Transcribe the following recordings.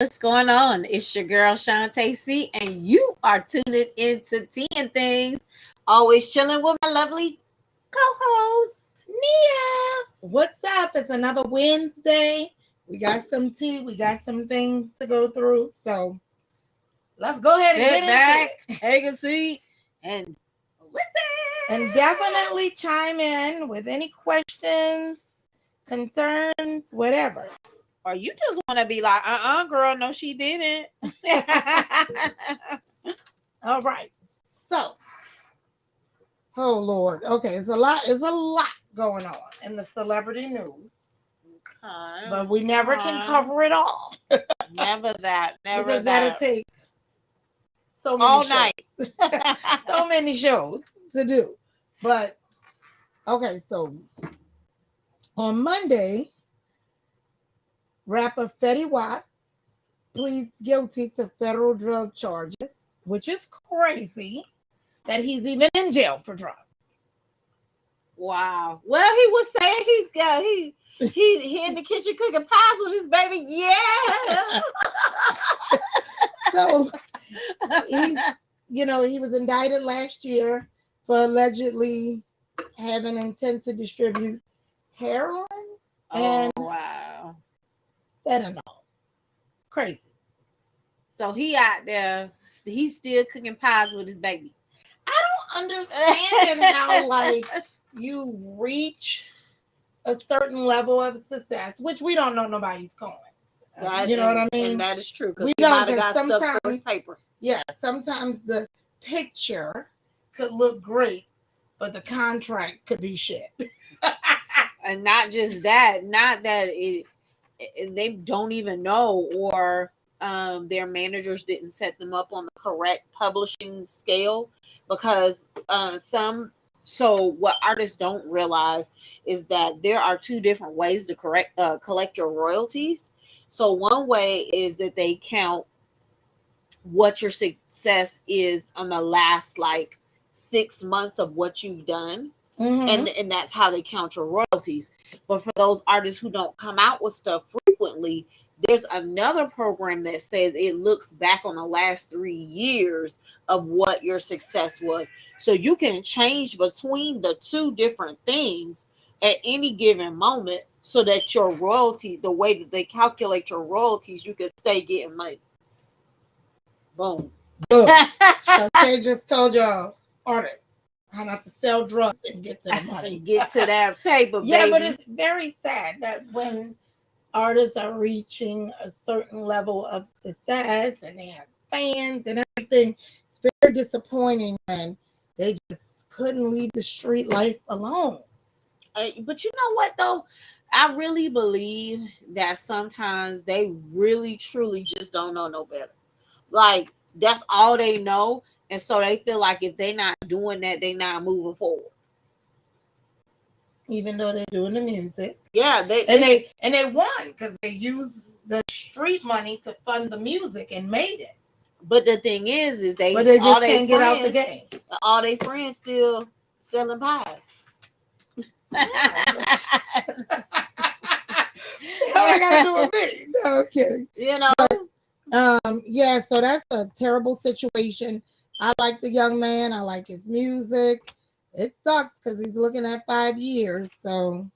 What's going on? It's your girl Shantae C, and you are tuning into N Things. Always chilling with my lovely co-host Nia, what's up? It's another Wednesday. We got some tea. We got some things to go through. So let's go ahead and Sit get back, into it. take a seat, and listen. And definitely chime in with any questions, concerns, whatever. Or you just want to be like, girl, no, she didn't. All right. So, oh Lord. Okay, it's a lot. It's a lot going on in the celebrity news, but we never can cover it all Never that. Never because that. that'll take so many All shows. night. So many shows to do. But okay, so on Monday, rapper Fetty Wap pleads guilty to federal drug charges, which is crazy that he's even in jail for drugs. Wow. Well, he was saying he in the kitchen cooking pies with his baby. Yeah. So he was indicted last year for allegedly having intent to distribute heroin and wow. fentanyl. Crazy. So he out there, he's still cooking pies with his baby. I don't understand how you reach a certain level of success, which we don't know nobody's going. You know what I mean? And that is true. We don't, because sometimes paper. Yeah, sometimes the picture could look great, but the contract could be shit. And not just that, not that they don't even know, or their managers didn't set them up on the correct publishing scale, because so what artists don't realize is that there are two different ways to collect your royalties. So one way is that they count what your success is on the last 6 months of what you've done. Mm-hmm. And that's how they count your royalties. But for those artists who don't come out with stuff frequently, there's another program that says it looks back on the last 3 years of what your success was. So you can change between the two different things at any given moment, so that your royalty, the way that they calculate your royalties, you can stay getting money. Boom. Shantae just told y'all, artists, how not to sell drugs and get to the money. Get to that paper, baby. Yeah, but it's very sad that when artists are reaching a certain level of success and they have fans and everything, it's very disappointing when they just couldn't leave the street life alone. But you know what, though? I really believe that sometimes they really, truly just don't know no better. That's all they know. And so they feel like if they're not doing that, they're not moving forward. Even though they're doing the music. Yeah. They won because they used the street money to fund the music and made it. But the thing is they just can't get out the game. All their friends still selling pies. What I gotta do with me? No, I'm kidding. Yeah, so that's a terrible situation. I like the young man. I like his music. It sucks because he's looking at 5 years. So,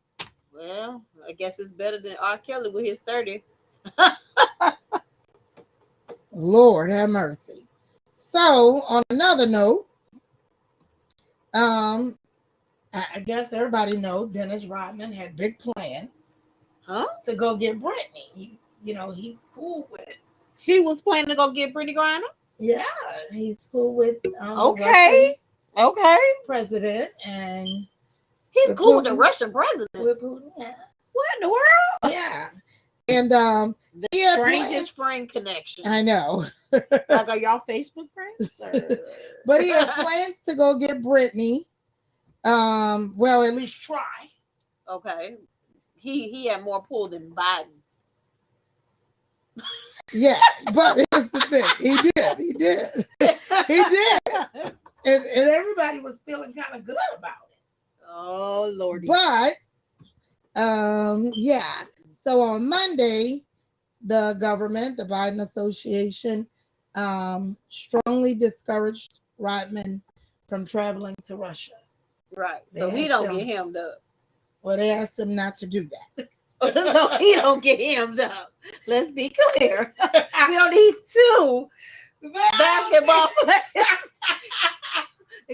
well, I guess it's better than R. Kelly with his 30. Lord have mercy. So, on another note, I guess everybody knows Dennis Rodman had big plans to go get Britney. He's cool with. He was planning to go get Britney Griner? Yeah, he's cool with okay. President, and he's cool with the Russian president. With Putin, yeah. What in the world? Yeah. And the strangest friend connection. I know. Are y'all Facebook friends? But he had plans to go get Britney. Well, at least try. Okay. He had more pull than Biden. Yeah, but here's the thing. He did. And everybody was feeling kind of good about it. Oh, Lordy. But, yeah. So on Monday, the government, the Biden Association, strongly discouraged Rodman from traveling to Russia. Right. They So he asked don't him- get hemmed up. Well, they asked him not to do that. So he don't get hemmed up. Let's be clear. We don't need two basketball players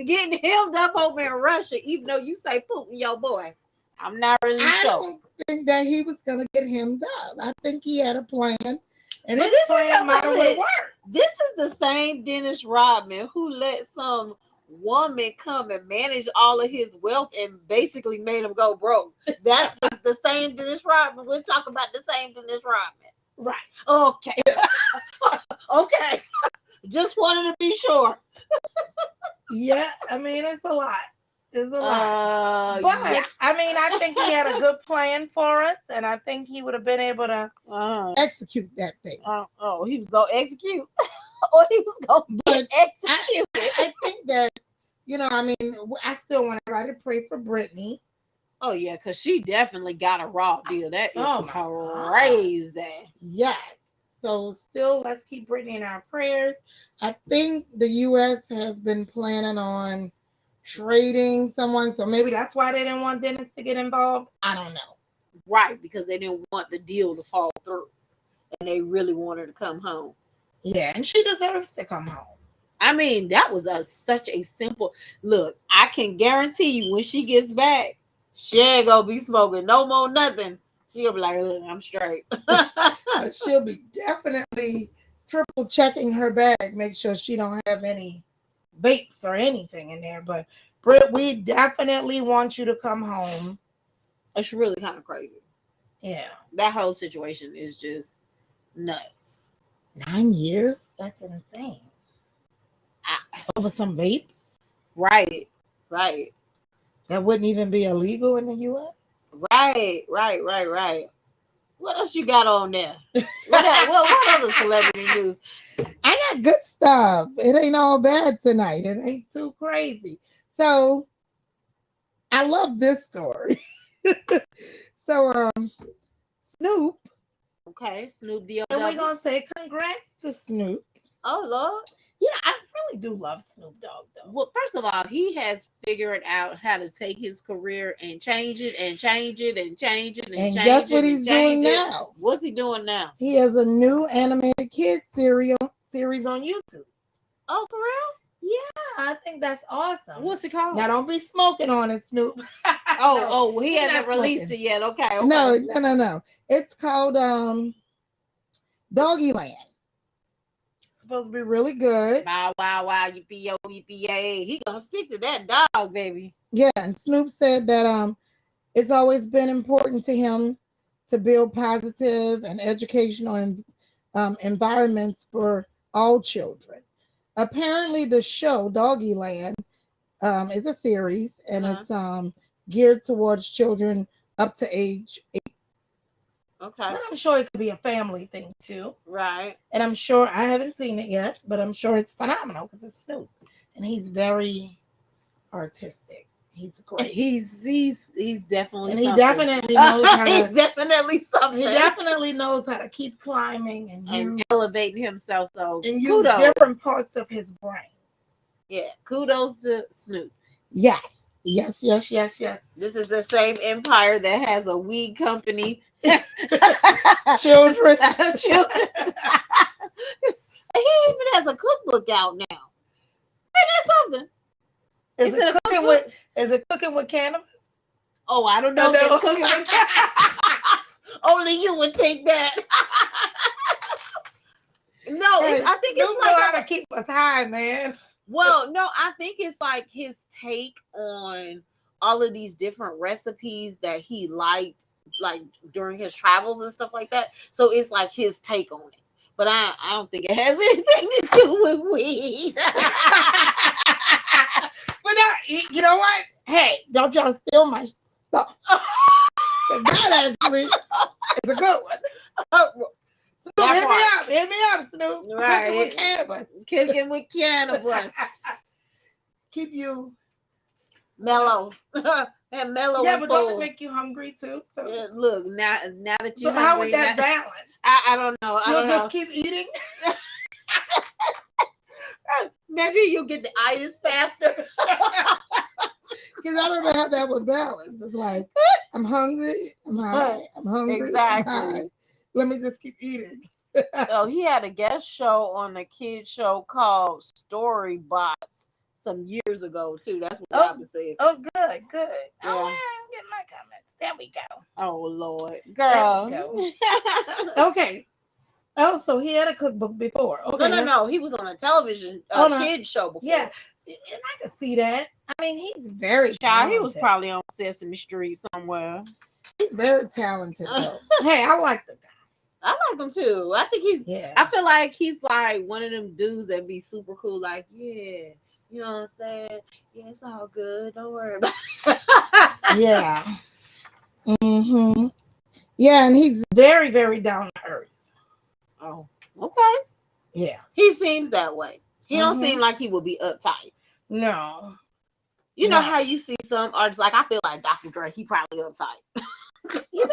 getting hemmed up over in Russia, even though you say Putin, your boy. I'm not really I sure. don't think that he was going to get hemmed up. I think he had a plan, and But his this is plan might have listen, worked. This is the same Dennis Rodman who let some woman come and manage all of his wealth and basically made him go broke. That's the same Dennis Rodman. We're talking about the same Dennis Rodman. Right. Okay. Okay. Just wanted to be sure. Yeah, I mean, it's a lot. It's a lot. But Yeah. I mean, I think he had a good plan for us, and I think he would have been able to execute that thing. He was gonna execute, or he was gonna get executed. I think that, I mean, I still want everybody to pray for Brittany. Oh yeah, because she definitely got a raw deal. That is crazy. Yes. So still, let's keep Brittany in our prayers. I think the U.S. has been planning on trading someone, so maybe that's why they didn't want Dennis to get involved. I don't know. Right, because they didn't want the deal to fall through, and they really wanted to come home. Yeah, and she deserves to come home. I mean, that was such a simple look. I can guarantee you, when she gets back, she ain't gonna be smoking no more nothing. She'll be like, look, I'm straight. She'll be definitely triple checking her bag, make sure she don't have any vapes or anything in there. But Britt, we definitely want you to come home. It's really kind of crazy. Yeah. That whole situation is just nuts. 9 years? That's insane. Over some vapes? Right. That wouldn't even be illegal in the U.S.? Right. What else you got on there? What other celebrity news? I got good stuff. It ain't all bad tonight. It ain't too crazy. So I love this story. So Snoop. Okay, Snoop D.O. And we're gonna say congrats to Snoop. Oh Lord. Yeah, I really do love Snoop Dogg though. Well, first of all, he has figured out how to take his career and change it and change it and change it and change it. And guess what he's doing now? What's he doing now? He has a new animated kids series on YouTube. Oh, for real? Yeah, I think that's awesome. What's it called? Now don't be smoking on it, Snoop. He hasn't released it yet. Okay. No. It's called Doggy Land. Supposed to be really good. Wow, yippee-yo, yippee-yay. He gonna stick to that dog, baby. Yeah, and Snoop said that it's always been important to him to build positive and educational environments for all children. Apparently, the show Doggy Land is a series, and it's geared towards children up to age 8. Okay. But I'm sure it could be a family thing too. Right. And I'm sure, I haven't seen it yet, but I'm sure it's phenomenal because it's Snoop. And he's very artistic. He's great. He's definitely and something. He definitely knows how to, he's definitely something. He definitely knows how to keep climbing and elevating himself. So and use kudos. Different parts of his brain. Yeah. Kudos to Snoop. Yes. This is the same empire that has a weed company. Children. And he even has a cookbook out now. Ain't that something? Is it cooking with cannabis? Oh, I don't know if it's cooking with cannabis. Only you would think that. No, I think it's like how to keep us high, man. Well, no, I think it's like his take on all of these different recipes that he liked, like during his travels and stuff like that. So it's like his take on it. But I don't think it has anything to do with weed. But you know what? Hey, don't y'all steal my stuff. That actually is a good one. Snoop, hit me up, Snoop. Right. Cooking with cannabis. Keep you mellow. And mellow. Yeah, but don't it make you hungry too? So look, now that you how would that balance? I don't know. I You'll don't just know. keep eating. Maybe you'll get the itis faster. Because I don't know how that would balance. It's like, I'm hungry, I'm high. I'm hungry, Exactly. I'm high. Let me just keep eating. Oh, he had a guest show on a kid show called Storybots some years ago too. That's what Robin said. Oh, good, good. Yeah. Oh, man, get my comments. There we go. Oh Lord, girl. There we go. Okay. Oh, so he had a cookbook before. Okay. No. He was on a television kid show before. Yeah, and I can see that. I mean, he's very Child, talented. he was probably on Sesame Street somewhere. He's very talented, though. Hey, I like the guy. I like him too. I think he's. Yeah. I feel like he's like one of them dudes that be super cool. Like, yeah, you know what I'm saying? Yeah, it's all good. Don't worry about it. Yeah. Mm-hmm. Yeah, and he's very, very down to earth. Oh, okay. Yeah. He seems that way. He don't seem like he would be uptight. No. You know how you see some artists, like I feel like Dr. Dre, he probably uptight. You think?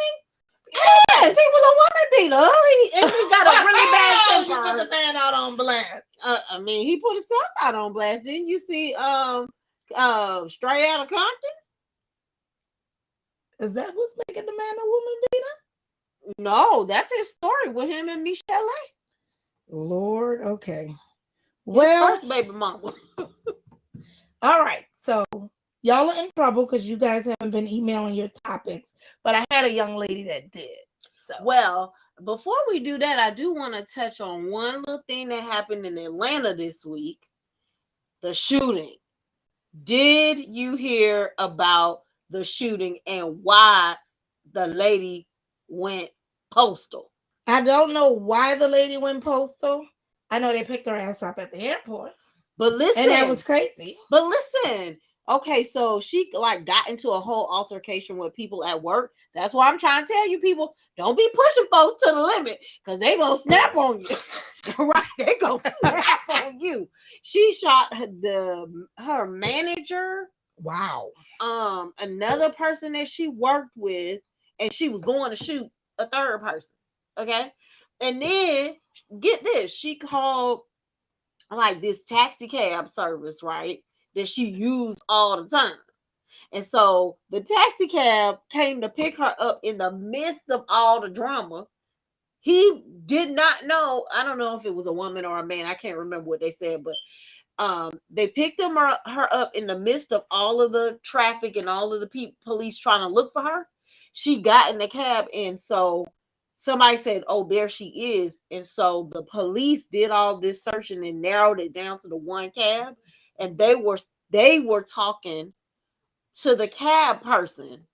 Yes, he was a woman beater. He got a really bad temper. You put the man out on blast. I mean, he put himself out on blast. Didn't you see Straight Outta Compton? Is that what's making the man a woman beater? No, that's his story with him and Michelle. Lord, okay. Well, first baby mama. All right, so y'all are in trouble because you guys haven't been emailing your topics, but I had a young lady that did. So well, before we do that, I do want to touch on one little thing that happened in Atlanta this week. The shooting. Did you hear about the shooting and why the lady went postal? I don't know why the lady went postal. I know they picked her ass up at the airport. But listen. And that was crazy. But listen. Okay, so she like got into a whole altercation with people at work. That's why I'm trying to tell you people, don't be pushing folks to the limit because they gonna snap on you. Right? They gonna snap on you. She shot her manager. Wow. Another person that she worked with, and she was going to shoot a third person. Okay. And then get this, she called like this taxi cab service, right? That she used all the time. And so the taxi cab came to pick her up in the midst of all the drama. He did not know. I don't know if it was a woman or a man. I can't remember what they said, but they picked her up in the midst of all of the traffic and all of the police trying to look for her. She got in the cab, and so somebody said, oh, there she is. And so the police did all this searching and narrowed it down to the one cab. And they were talking to the cab person.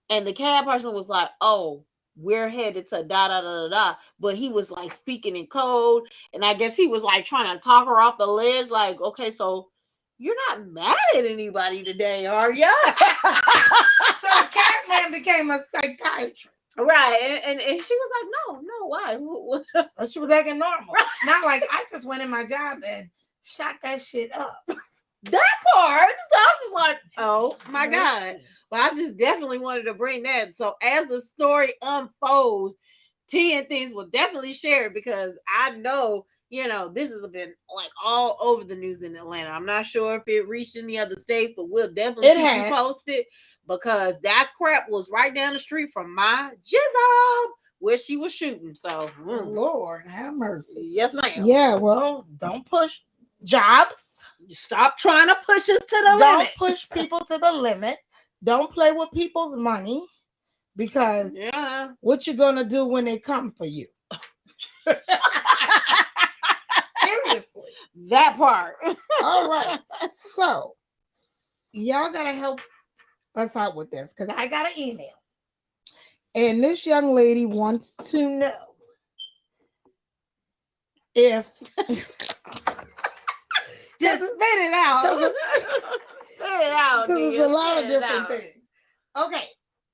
And the cab person was like, oh, we're headed to da da da da da. But he was like speaking in code. And I guess he was like trying to talk her off the ledge. Like, okay, so you're not mad at anybody today, are you? So the cab man became a psychiatrist. Right. And she was like, no, why? She was acting normal. Right. Not like I just went in my job and shot that shit up. That part. So I was just like, oh my God. But I just definitely wanted to bring that. So as the story unfolds, T and Things will definitely share it because I know, this has been like all over the news in Atlanta. I'm not sure if it reached any other states, but we'll definitely keep you posted because that crap was right down the street from my job where she was shooting. So, Lord have mercy. Yes, ma'am. Yeah, well, don't push jobs. Stop trying to push us to the limit. Don't push people to the limit. Don't play with people's money because what you gonna do when they come for you? Seriously. That part. All right. So y'all gotta help us out with this because I got an email. And this young lady wants to know if just spit it out. Spit it out. Because there's a lot of different things. Okay.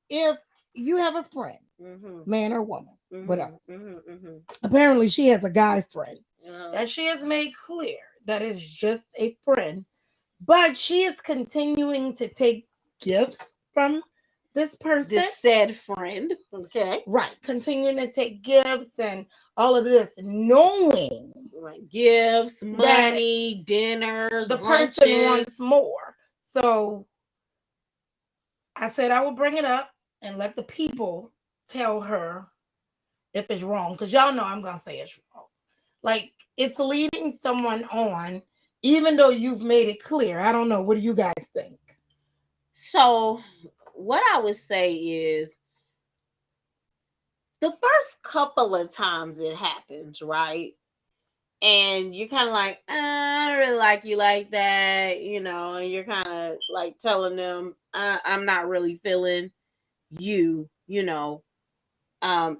If you have a friend, man or woman, whatever. Apparently she has a guy friend that she has made clear that is just a friend, but she is continuing to take gifts from this person, this said friend, okay, right, continuing to take gifts and all of this, knowing right, gifts, that money, dinners, the person lunches. wants more. So I said I would bring it up and let the people tell her if it's wrong, because y'all know I'm gonna say it's wrong. Like, it's leading someone on, even though you've made it clear. I don't know. What do you guys think? So, what I would say is the first couple of times it happens, right? And you're kind of like, I don't really like you like that, and you're kind of like telling them, I'm not really feeling you,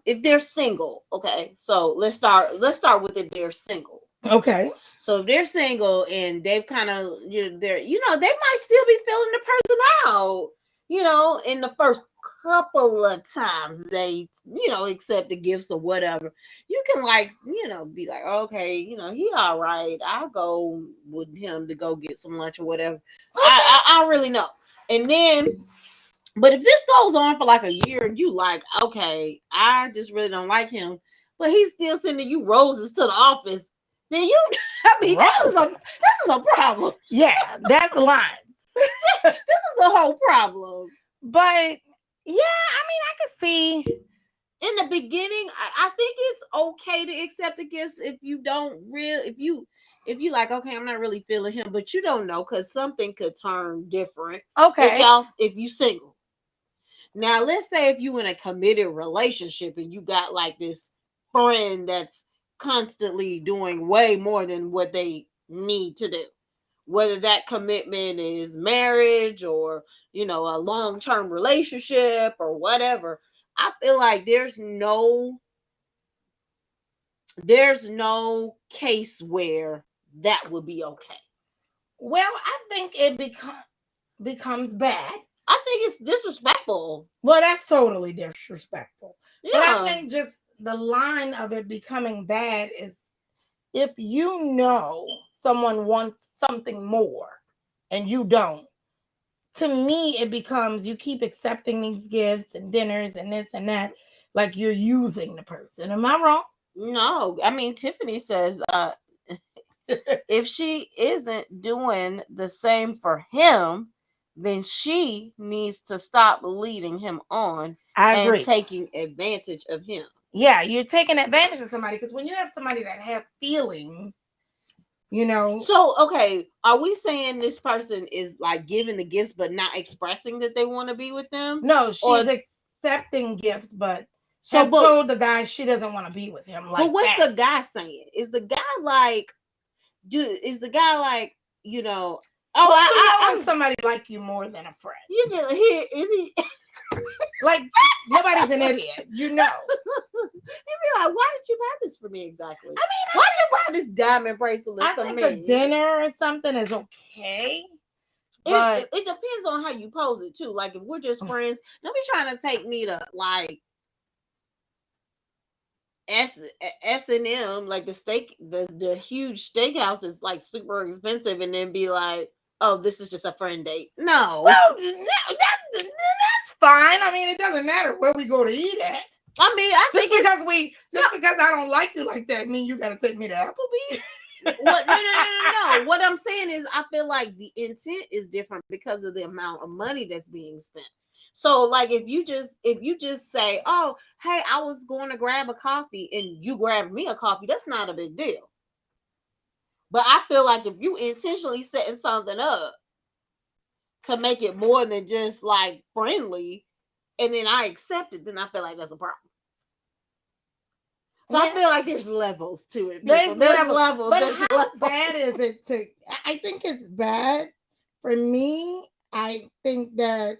if they're single. Okay, so let's start with if they're single. Okay. So if they're single and they've kind of, they're, they might still be feeling the person out, in the first couple of times they, accept the gifts or whatever. You can like, be like, okay, he all right. I'll go with him to go get some lunch or whatever. I don't really know. And then, but if this goes on for like a year and you like, okay, I just really don't like him, but he's still sending you roses to the office, then you, I mean, this is a problem. Yeah, that's a line. This is a whole problem. But yeah, I mean, I can see in the beginning, I think it's okay to accept the gifts if you don't if you like, okay, I'm not really feeling him, but you don't know because something could turn different. Okay. If you single. Now, let's say if you in a committed relationship and you got like this friend that's constantly doing way more than what they need to do, whether that commitment is marriage or, a long-term relationship or whatever, I feel like there's no case where that would be okay. Well, I think it becomes bad. I think it's disrespectful. Well, that's totally disrespectful. Yeah. But I think just the line of it becoming bad is if you know someone wants something more and you don't. To me, it becomes you keep accepting these gifts and dinners and this and that like you're using the person. Am I wrong? No. I mean, Tiffany says if she isn't doing the same for him, then she needs to stop leading him on and taking advantage of him. Yeah, you're taking advantage of somebody because when you have somebody that have feelings, So, okay, are we saying this person is like giving the gifts but not expressing that they want to be with them? No, she's accepting gifts but told the guy she doesn't want to be with him. Like, but what's the guy saying? Is the guy like, oh, I want somebody like you more than a friend. You feel here? Is he? Like, nobody's an idiot, You'd be like, why did you buy this for me exactly? I mean, why did you buy this diamond bracelet for me? I think a dinner or something is okay. But it depends on how you pose it too. Like if we're just friends, don't be trying to take me to like S&M, like the huge steakhouse that's like super expensive, and then be like, oh, this is just a friend date. No. Well, that's fine. I mean, it doesn't matter where we go to eat at. I mean, I think because I don't like you like that, mean you got to take me to Applebee's. No. What I'm saying is, I feel like the intent is different because of the amount of money that's being spent. So, like, if you just say, "Oh, hey, I was going to grab a coffee," and you grab me a coffee, that's not a big deal. But I feel like if you intentionally setting something up to make it more than just like friendly, and then I accept it, then I feel like that's a problem. So I feel like there's levels to it. There's levels. But how bad is it to? I think it's bad. For me, I think that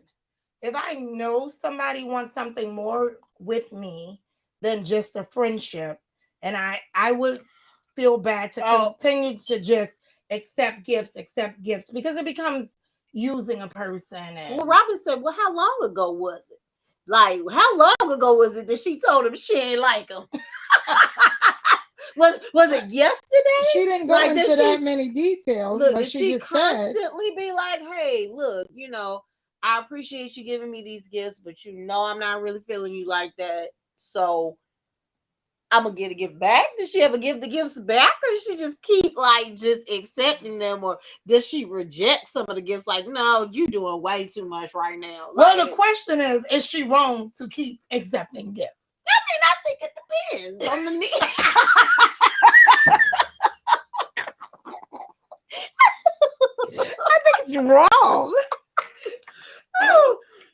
if I know somebody wants something more with me than just a friendship, and I would feel bad to continue to just accept gifts because it becomes using a person. And well, Robin said, well, how long ago was it? Like, how long ago was it that she told him she ain't like him? was it yesterday? She didn't go into that many details, but she just constantly be like, hey, look, I appreciate you giving me these gifts, but you know I'm not really feeling you like that. So I'm gonna get a gift back. Does she ever give the gifts back, or does she just keep like just accepting them, or does she reject some of the gifts? Like, no, you doing way too much right now. Well, Like, the question is she wrong to keep accepting gifts? I mean, I think it depends on the need. I think it's wrong.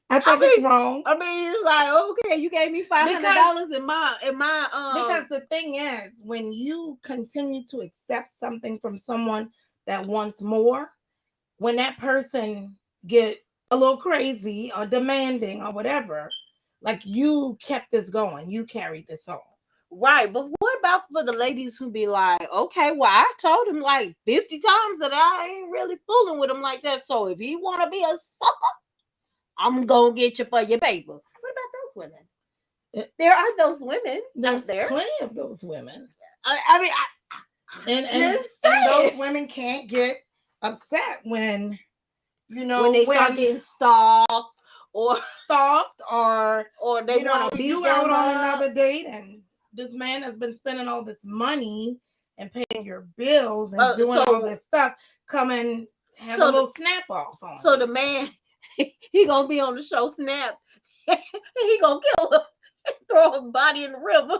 I think it's wrong. I mean, it's like, okay, you gave me $500 in my because the thing is, when you continue to accept something from someone that wants more, when that person get a little crazy or demanding or whatever, like you kept this going, you carried this on. Right, but what about for the ladies who be like, okay, well, I told him like 50 times that I ain't really fooling with him like that. So if he want to be a sucker, I'm gonna get you for your paper. What about those women? There are those women There's out there. plenty of those women. I mean, and those women can't get upset when, you know, when they start getting stalked or they want to beat you them out on up. another date and this man has been spending all this money and paying your bills and doing all this stuff, come and have a little snap off on so you. The man, he gonna be on the show snap. He gonna kill her, throw her body in the river.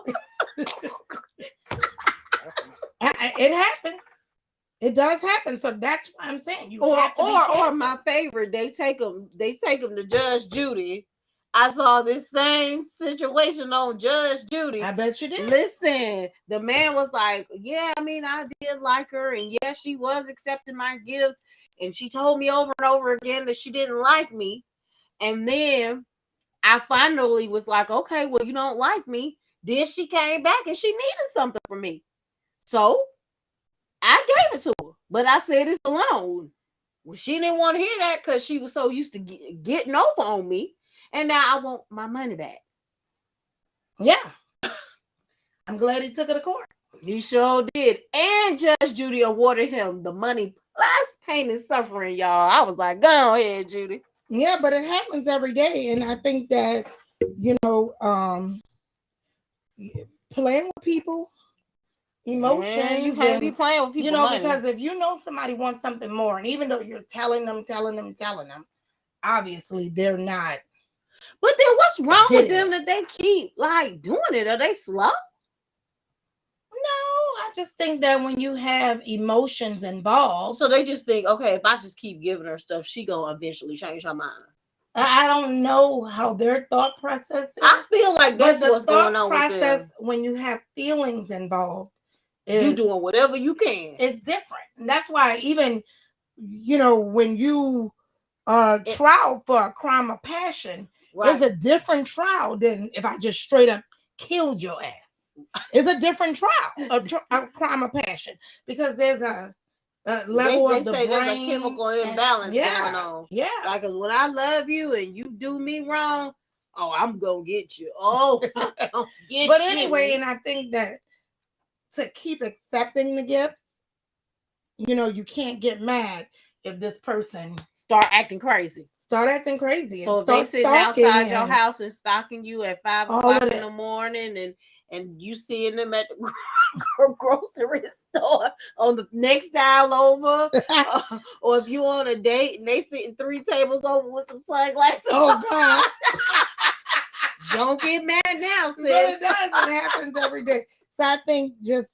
It happens. It does happen. So that's why I'm saying you have to be or careful. my favorite, they take them to Judge Judy. I saw this same situation on Judge Judy. I bet you did. Listen, the man was like, yeah, I mean, I did like her, and yeah, she was accepting my gifts, and she told me over and over again that she didn't like me. And then I finally was like, okay, well, you don't like me. Then she came back and she needed something from me. So I gave it to her, but I said it's a loan. Well, she didn't want to hear that because she was so used to getting over on me. And now I want my money back. Yeah. I'm glad he took it to court. He sure did. And Judge Judy awarded him the money plus pain and suffering, y'all. I was like, go ahead, Judy. Yeah, but it happens every day. And I think that, you know, playing with people, emotions. You can't be playing with people. You know, money. Because if you know somebody wants something more, and even though you're telling them, obviously they're not. But then what's wrong with them that they keep like doing it? Are they slow? No, I just think that when you have emotions involved, so they just think, okay, if I just keep giving her stuff, she gonna eventually change her mind. I don't know how their thought process is. I feel like that's what's going on with them. When you have feelings involved, you doing whatever you can. It's different. And that's why even, you know, when you trial for a crime of passion, it's a different trial than if I just straight up killed your ass. It's a different trial, a crime of passion, because there's a level of the brain. There's a chemical imbalance going on. Yeah. Like, cause when I love you and you do me wrong, oh, I'm gonna get you. Oh, but anyway, and I think that to keep accepting the gifts, you know, you can't get mad if this person start acting crazy. So if they sitting outside your house and stalking you at 5 o'clock in the morning, and you seeing them at the grocery store on the next aisle over, or if you on a date and they sitting 3 tables over with some sunglasses. Oh God! Don't get mad now, sis. But it does. It happens every day. So I think just,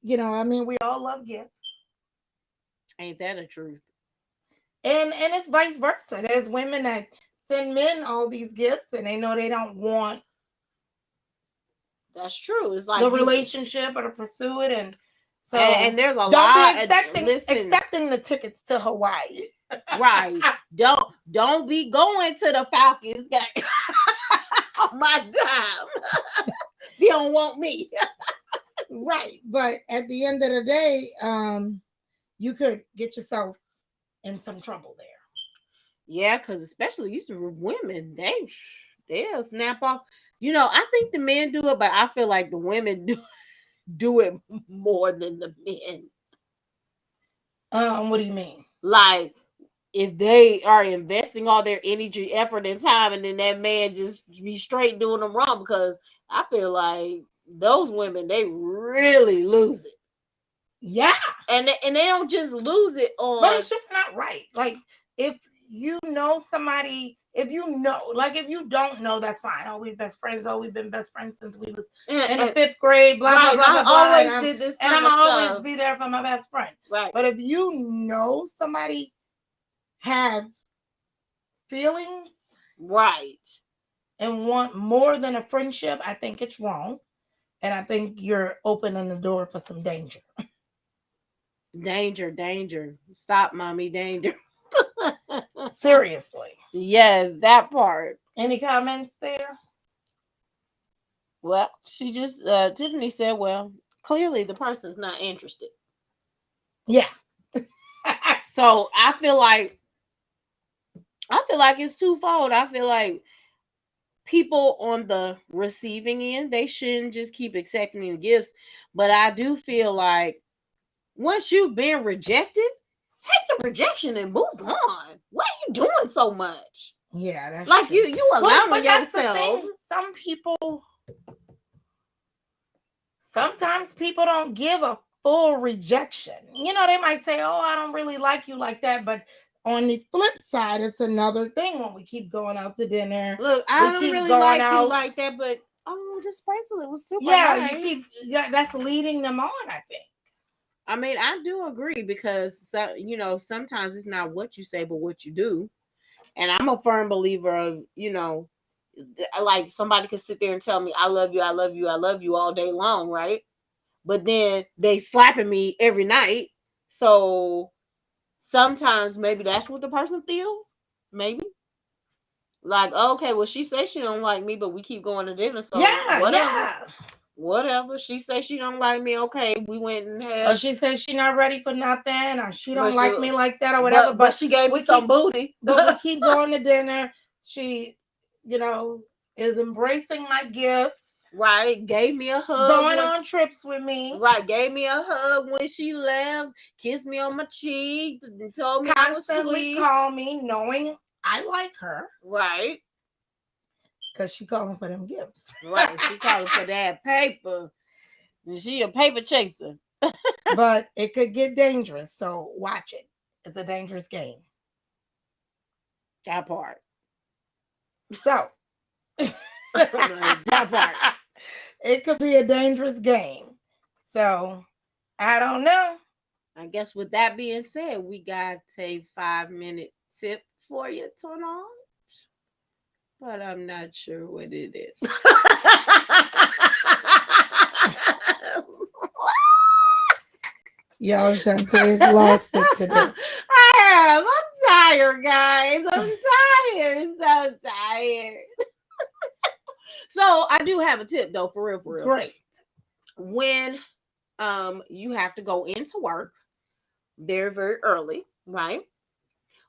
you know, I mean, we all love gifts. Ain't that a truth? And it's vice versa. There's women that send men all these gifts and they know they don't want. That's true. It's like the relationship or to pursue it, and so and there's a lot of accepting the tickets to Hawaii. Right. Don't be going to the Falcons game on my dime. You don't want me. Right. But at the end of the day, you could get yourself in some trouble there. Yeah, because especially these women, they'll snap off. You know, I think the men do it, but I feel like the women do it more than the men. What do you mean? Like, if they are investing all their energy, effort, and time, and then that man just be straight doing them wrong, because I feel like those women, they really lose it. Yeah. And they don't just lose it on. But it's just not right. Like, if you know somebody, if you know, like, if you don't know, that's fine. Oh, we're best friends. Oh, we've been best friends since we was in the 5th grade. Blah, right, blah, blah, blah, blah. Always did this, and I'm always be there for my best friend. Right. But if you know somebody have feelings, right, and want more than a friendship, I think it's wrong. And I think you're opening the door for some danger. Danger. Stop, mommy, danger. Seriously. Yes, that part. Any comments there? Well, she just, Tiffany said, well, clearly the person's not interested. Yeah. So I feel like it's twofold. I feel like people on the receiving end, they shouldn't just keep accepting gifts. But I do feel like once you've been rejected, take the rejection and move on. Why are you doing so much? Yeah, that's like true. you allowing but yourself. That's the thing. Sometimes people don't give a full rejection. You know, they might say, "Oh, I don't really like you like that," but on the flip side, it's another thing when we keep going out to dinner. Look, I don't really like you like that, but oh, this bracelet was super nice. That's leading them on, I think. I mean, I do agree, because sometimes it's not what you say, but what you do. And I'm a firm believer of, like somebody could sit there and tell me, I love you, I love you, I love you all day long, right? But then they slapping me every night. So sometimes maybe that's what the person feels. Maybe. Like, okay, well, she says she don't like me, but we keep going to dinner. So whatever. She says she don't like me. Okay, we went and had. Or she says she not ready for nothing, or she don't like me like that, or whatever. But she gave me some booty. But we keep going to dinner. She, is embracing my gifts. Right, gave me a hug. Going on trips with me. Right, gave me a hug when she left. Kissed me on my cheek. Told me constantly call me, knowing I like her. Right. Because she calling for them gifts. Right, she calling for that paper. She a paper chaser. But it could get dangerous, so watch it. It's a dangerous game. That part. So that part. It could be a dangerous game. So I don't know. I guess with that being said, we got a 5-minute tip for you tonight. But I'm not sure what it is. Y'all, Shantae's lost it today. I am. I'm tired, guys. I'm tired. So tired. So I do have a tip, though, for real. Great. When you have to go into work very, very early, right?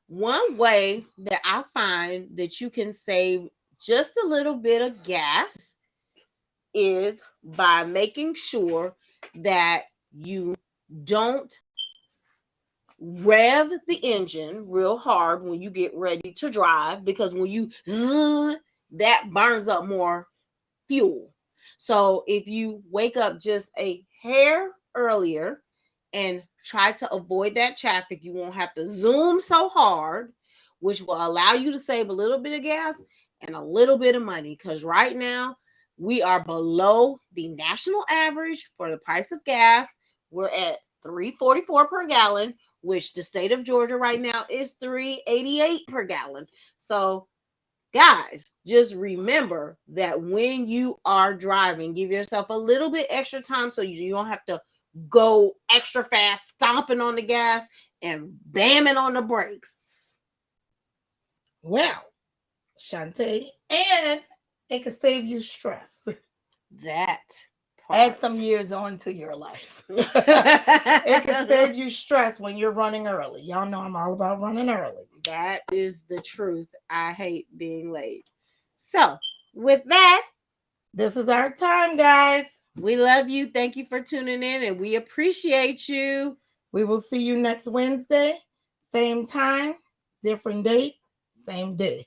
One way that I find that you can save just a little bit of gas is by making sure that you don't rev the engine real hard when you get ready to drive, because when you that burns up more fuel. So if you wake up just a hair earlier and try to avoid that traffic, you won't have to zoom so hard, which will allow you to save a little bit of gas and a little bit of money. Because right now we are below the national average for the price of gas. We're at $3.44 per gallon, which the state of Georgia right now is $3.88 per gallon. So guys, just remember that when you are driving, give yourself a little bit extra time so you don't have to go extra fast, stomping on the gas and bamming on the brakes. Well, Shantae, and it could save you stress. That part. Add some years on to your life. It can save you stress when you're running early. Y'all know I'm all about running early. That is the truth. I hate being late. So, with that, this is our time, guys. We love you. Thank you for tuning in, and we appreciate you. We will see you next Wednesday, same time, different date, same day.